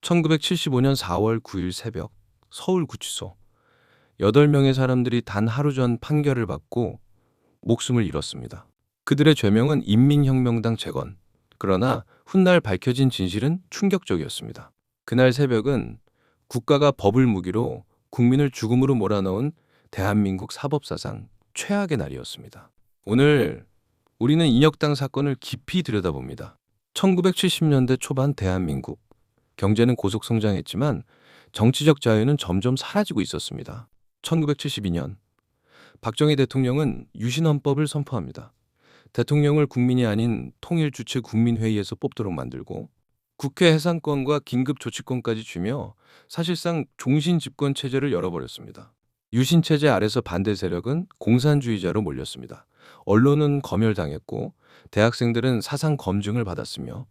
1975년 4월 9일 새벽 서울구치소 8명의 사람들이 단 하루 전 판결을 받고 목숨을 잃었습니다. 그들의 죄명은 인민혁명당 재건. 그러나 훗날 밝혀진 진실은 충격적이었습니다. 그날 새벽은 국가가 법을 무기로 국민을 죽음으로 몰아넣은 대한민국 사법사상 최악의 날이었습니다. 오늘 우리는 인혁당 사건을 깊이 들여다봅니다. 1970년대 초반 대한민국. 경제는 고속 성장했지만 정치적 자유는 점점 사라지고 있었습니다. 1972년 박정희 대통령은 유신헌법을 선포합니다. 대통령을 국민이 아닌 통일주체 국민회의에서 뽑도록 만들고 국회 해산권과 긴급조치권까지 주며 사실상 종신집권 체제를 열어버렸습니다. 유신체제 아래서 반대 세력은 공산주의자로 몰렸습니다. 언론은 검열당했고 대학생들은 사상 검증을 받았으며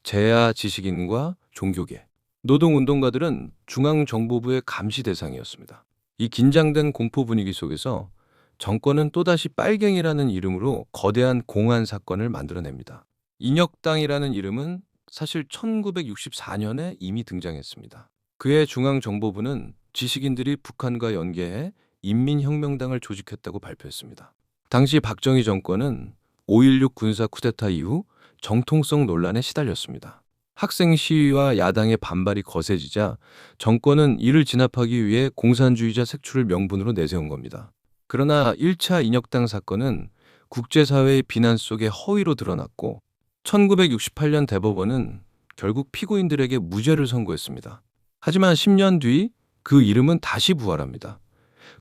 재야 지식인과 종교계, 노동운동가들은 중앙정보부의 감시 대상이었습니다. 이 긴장된 공포 분위기 속에서 정권은 또다시 빨갱이라는 이름으로 거대한 공안 사건을 만들어냅니다. 인혁당이라는 이름은 사실 1964년에 이미 등장했습니다. 그해 중앙정보부는 지식인들이 북한과 연계해 인민혁명당을 조직했다고 발표했습니다. 당시 박정희 정권은 5.16 군사 쿠데타 이후 정통성 논란에 시달렸습니다. 학생 시위와 야당의 반발이 거세지자 정권은 이를 진압하기 위해 공산주의자 색출을 명분으로 내세운 겁니다. 그러나 1차 인혁당 사건은 국제사회의 비난 속에 허위로 드러났고 1968년 대법원은 결국 피고인들에게 무죄를 선고했습니다. 하지만 10년 뒤 그 이름은 다시 부활합니다.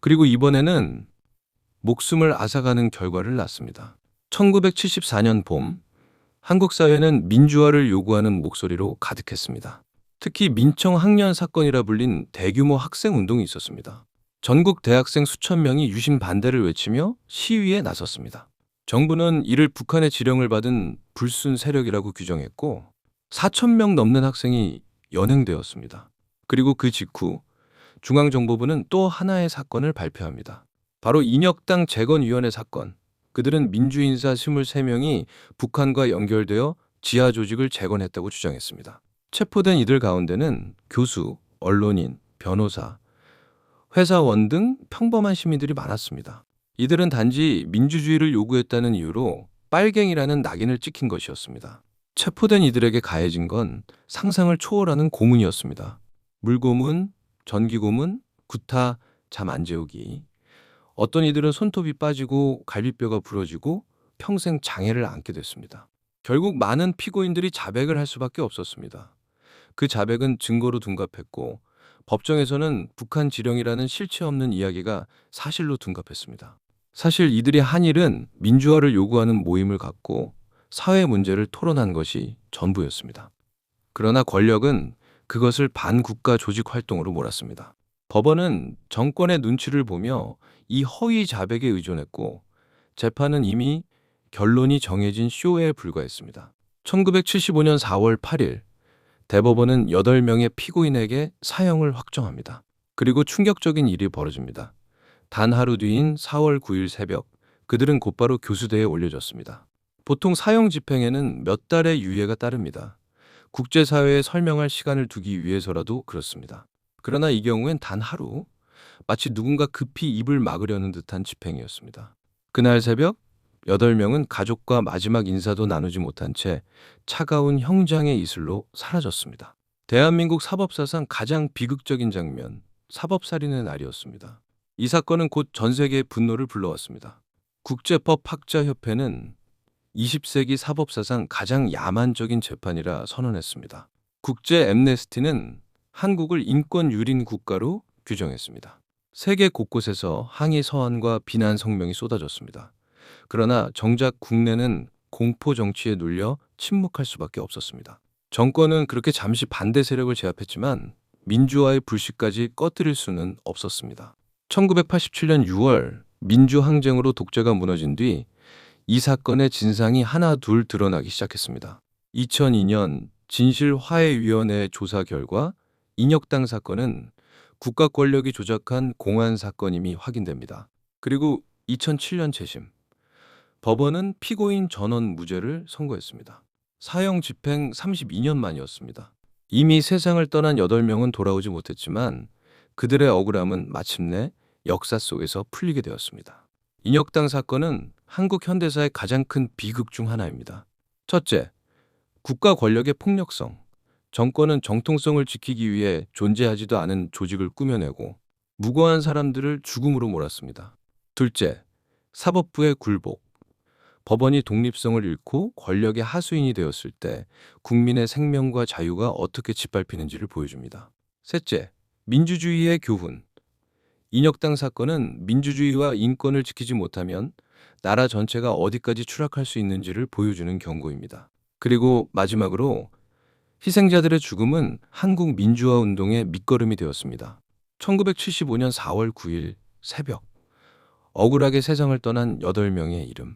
그리고 이번에는 목숨을 앗아가는 결과를 낳습니다. 1974년 봄 한국 사회는 민주화를 요구하는 목소리로 가득했습니다. 특히 민청 학년 사건이라 불린 대규모 학생 운동이 있었습니다. 전국 대학생 수천 명이 유신 반대를 외치며 시위에 나섰습니다. 정부는 이를 북한의 지령을 받은 불순 세력이라고 규정했고 4천 명 넘는 학생이 연행되었습니다. 그리고 그 직후 중앙정보부는 또 하나의 사건을 발표합니다. 바로 인혁당 재건위원회 사건. 그들은 민주인사 23명이 북한과 연결되어 지하 조직을 재건했다고 주장했습니다. 체포된 이들 가운데는 교수, 언론인, 변호사, 회사원 등 평범한 시민들이 많았습니다. 이들은 단지 민주주의를 요구했다는 이유로 빨갱이라는 낙인을 찍힌 것이었습니다. 체포된 이들에게 가해진 건 상상을 초월하는 고문이었습니다. 물고문, 전기고문, 구타, 잠 안 재우기. 어떤 이들은 손톱이 빠지고 갈비뼈가 부러지고 평생 장애를 안게 됐습니다. 결국 많은 피고인들이 자백을 할 수밖에 없었습니다. 그 자백은 증거로 둔갑했고 법정에서는 북한 지령이라는 실체 없는 이야기가 사실로 둔갑했습니다. 사실 이들이 한 일은 민주화를 요구하는 모임을 갖고 사회 문제를 토론한 것이 전부였습니다. 그러나 권력은 그것을 반국가 조직 활동으로 몰았습니다. 법원은 정권의 눈치를 보며 이 허위 자백에 의존했고 재판은 이미 결론이 정해진 쇼에 불과했습니다. 1975년 4월 8일 대법원은 8명의 피고인에게 사형을 확정합니다. 그리고 충격적인 일이 벌어집니다. 단 하루 뒤인 4월 9일 새벽 그들은 곧바로 교수대에 올려졌습니다. 보통 사형 집행에는 몇 달의 유예가 따릅니다. 국제사회에 설명할 시간을 두기 위해서라도 그렇습니다. 그러나 이 경우엔 단 하루, 마치 누군가 급히 입을 막으려는 듯한 집행이었습니다. 그날 새벽 8명은 가족과 마지막 인사도 나누지 못한 채 차가운 형장의 이슬로 사라졌습니다. 대한민국 사법사상 가장 비극적인 장면, 사법살인의 날이었습니다. 이 사건은 곧 전 세계의 분노를 불러왔습니다. 국제법학자협회는 20세기 사법사상 가장 야만적인 재판이라 선언했습니다. 국제 엠네스티는 한국을 인권 유린 국가로 규정했습니다. 세계 곳곳에서 항의 서한과 비난 성명이 쏟아졌습니다. 그러나 정작 국내는 공포 정치에 눌려 침묵할 수밖에 없었습니다. 정권은 그렇게 잠시 반대 세력을 제압했지만 민주화의 불씨까지 꺼뜨릴 수는 없었습니다. 1987년 6월 민주항쟁으로 독재가 무너진 뒤 이 사건의 진상이 하나 둘 드러나기 시작했습니다. 2002년 진실화해위원회 조사 결과 인혁당 사건은 국가 권력이 조작한 공안 사건임이 확인됩니다. 그리고 2007년 재심. 법원은 피고인 전원 무죄를 선고했습니다. 사형 집행 32년 만이었습니다. 이미 세상을 떠난 8명은 돌아오지 못했지만 그들의 억울함은 마침내 역사 속에서 풀리게 되었습니다. 인혁당 사건은 한국 현대사의 가장 큰 비극 중 하나입니다. 첫째, 국가 권력의 폭력성. 정권은 정통성을 지키기 위해 존재하지도 않은 조직을 꾸며내고 무고한 사람들을 죽음으로 몰았습니다. 둘째, 사법부의 굴복. 법원이 독립성을 잃고 권력의 하수인이 되었을 때 국민의 생명과 자유가 어떻게 짓밟히는지를 보여줍니다. 셋째, 민주주의의 교훈. 인혁당 사건은 민주주의와 인권을 지키지 못하면 나라 전체가 어디까지 추락할 수 있는지를 보여주는 경고입니다. 그리고 마지막으로 희생자들의 죽음은 한국 민주화 운동의 밑거름이 되었습니다. 1975년 4월 9일 새벽, 억울하게 세상을 떠난 8명의 이름.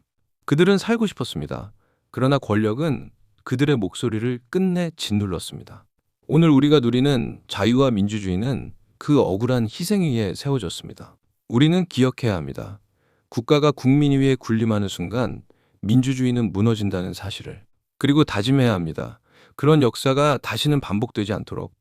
그들은 살고 싶었습니다. 그러나 권력은 그들의 목소리를 끝내 짓눌렀습니다. 오늘 우리가 누리는 자유와 민주주의는 그 억울한 희생 위에 세워졌습니다. 우리는 기억해야 합니다. 국가가 국민 위에 군림하는 순간 민주주의는 무너진다는 사실을. 그리고 다짐해야 합니다. 그런 역사가 다시는 반복되지 않도록